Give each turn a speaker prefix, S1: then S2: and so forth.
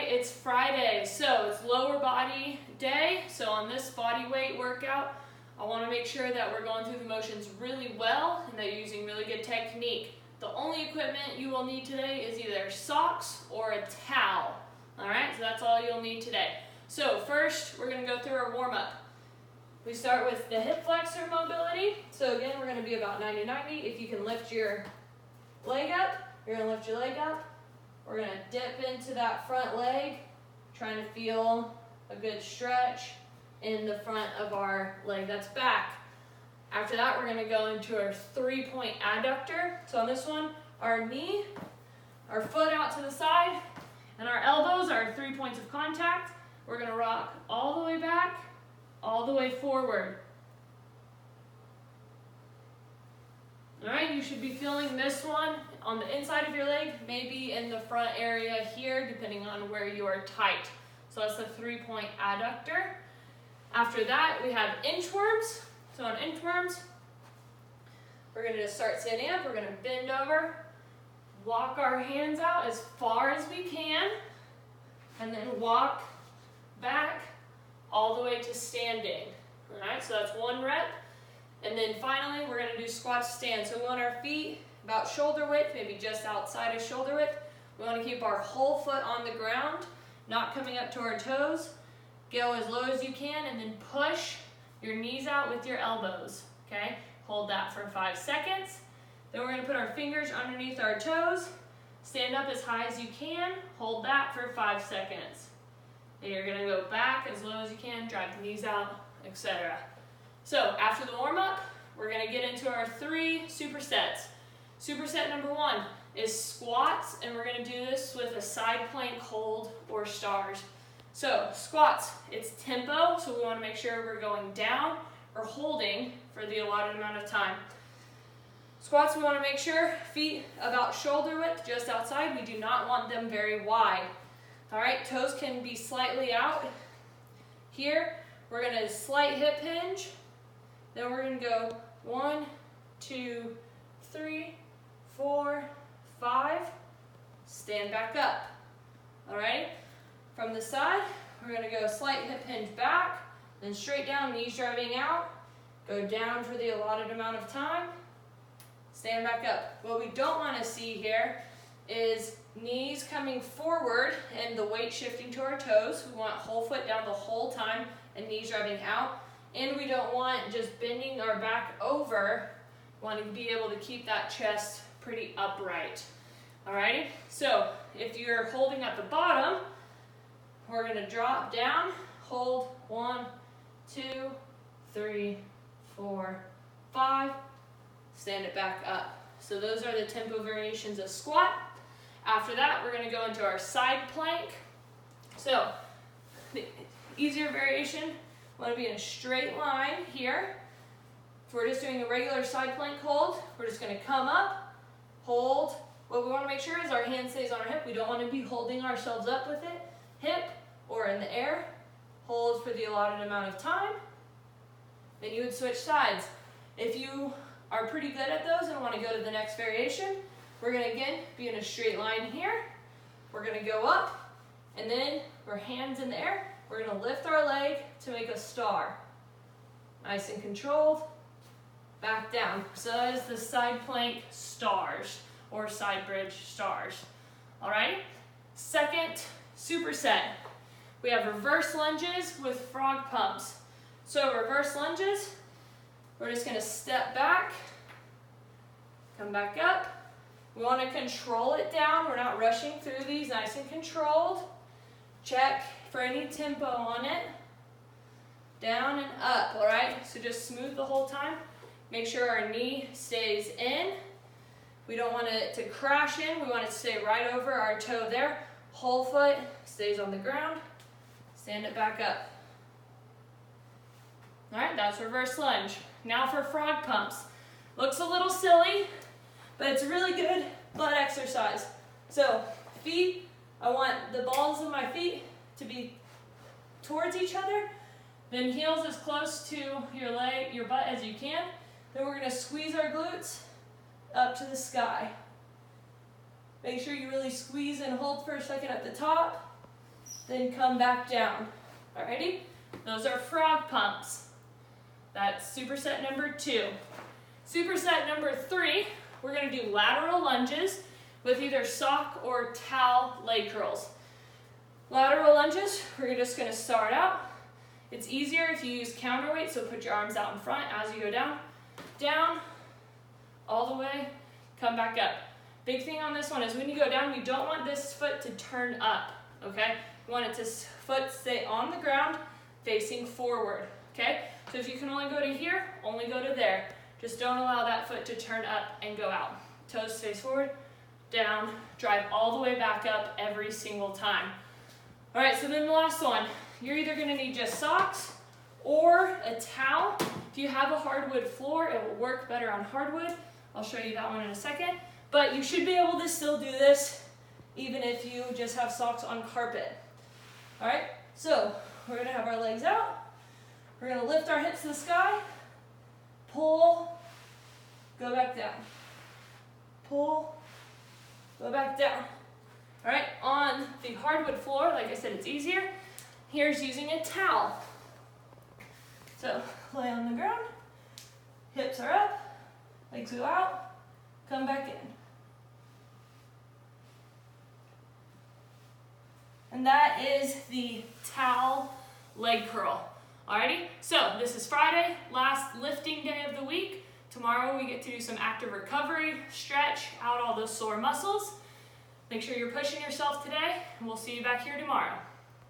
S1: it's Friday, so it's lower body day. So on this body weight workout, I want to make sure that we're going through the motions really well and that you're using really good technique. The only equipment you will need today is either socks or a towel. All right, so that's all you'll need today. So first, we're going to go through our warm-up. We start with the hip flexor mobility. So again, we're going to be about 90-90. If you can lift your leg up, you're going to lift your leg up. We're going to dip into that front leg, trying to feel a good stretch in the front of our leg that's back. After that, we're going to go into our 3-point adductor. So on this one, our knee, our foot out to the side, and our elbows are 3 points of contact. We're going to rock all the way back, all the way forward. All right, you should be feeling this one on the inside of your leg, maybe in the front area here, depending on where you are tight. So that's the 3-point adductor. After that, we have inchworms. So on inchworms, we're going to just start standing up. We're going to bend over, walk our hands out as far as we can, and then walk back all the way to standing. All right, so that's 1 rep. And then finally, we're going to do squat stand. So we want our feet about shoulder width, maybe just outside of shoulder width. We want to keep our whole foot on the ground, not coming up to our toes. Go as low as you can, and then push your knees out with your elbows, okay? Hold that for 5 seconds. Then we're going to put our fingers underneath our toes. Stand up as high as you can. Hold that for 5 seconds. Then you're going to go back as low as you can, drag the knees out, etc. So after the warm-up, we're going to get into our 3 supersets. Superset number 1 is squats, and we're going to do this with a side plank hold or stars. So squats, it's tempo, so we want to make sure we're going down or holding for the allotted amount of time. Squats, we want to make sure feet about shoulder width, just outside. We do not want them very wide. All right, toes can be slightly out. Here, we're going to slight hip hinge. Then we're going to go 1, 2, 3, 4, 5. Stand back up. All right. From the side, we're going to go slight hip hinge back, then straight down, knees driving out. Go down for the allotted amount of time. Stand back up. What we don't want to see here is knees coming forward and the weight shifting to our toes. We want whole foot down the whole time and knees driving out. And we don't want just bending our back over. We want to be able to keep that chest pretty upright. Alrighty? So if you're holding at the bottom, we're going to drop down, hold 1, 2, 3, 4, 5, stand it back up. So those are the tempo variations of squat. After that, we're going to go into our side plank. So the easier variation, we want to be in a straight line here. If we're just doing a regular side plank hold, we're just going to come up, hold. What we want to make sure is our hand stays on our hip. We don't want to be holding ourselves up with it. Hip or in the air, hold for the allotted amount of time. Then you would switch sides. If you are pretty good at those and want to go to the next variation, we're going to again be in a straight line here. We're going to go up, and then we're hands in the air. We're going to lift our leg to make a star. Nice and controlled. Back down. So that is the side plank stars or side bridge stars. All right. Second superset. We have reverse lunges with frog pumps. So reverse lunges, we're just going to step back, come back up. We want to control it down. We're not rushing through these, nice and controlled. Check for any tempo on it. Down and up, all right? So just smooth the whole time. Make sure our knee stays in. We don't want it to crash in. We want it to stay right over our toe there. Whole foot stays on the ground. Stand it back up. All right, that's reverse lunge. Now for frog pumps. Looks a little silly, but it's a really good butt exercise. So feet, I want the balls of my feet to be towards each other. Then heels as close to your leg, your butt as you can. Then we're going to squeeze our glutes up to the sky. Make sure you really squeeze and hold for a second at the top. then come back down. Alrighty? Those are frog pumps. That's superset number 2. Superset number 3, we're going to do lateral lunges with either sock or towel leg curls. Lateral lunges, we're just going to start out. It's easier if you use counterweight, so put your arms out in front as you go down. Down, all the way, come back up. Big thing on this one is when you go down, you don't want this foot to turn up, okay? You want it to foot stay on the ground, facing forward, okay? So if you can only go to here, only go to there. Just don't allow that foot to turn up and go out. Toes face forward, down, drive all the way back up every single time. All right, so then the last one, you're either gonna need just socks or a towel. If you have a hardwood floor, it will work better on hardwood. I'll show you that one in a second. But you should be able to still do this even if you just have socks on carpet. All right, so we're gonna have our legs out. We're gonna lift our hips to the sky, pull, go back down. Pull, go back down. All right, on the hardwood floor, like I said, it's easier. Here's using a towel. So lay on the ground, hips are up, legs go out, come back in. And that is the towel leg curl. Alrighty, so this is Friday, last lifting day of the week. Tomorrow we get to do some active recovery, stretch out all those sore muscles. Make sure you're pushing yourself today, and we'll see you back here tomorrow.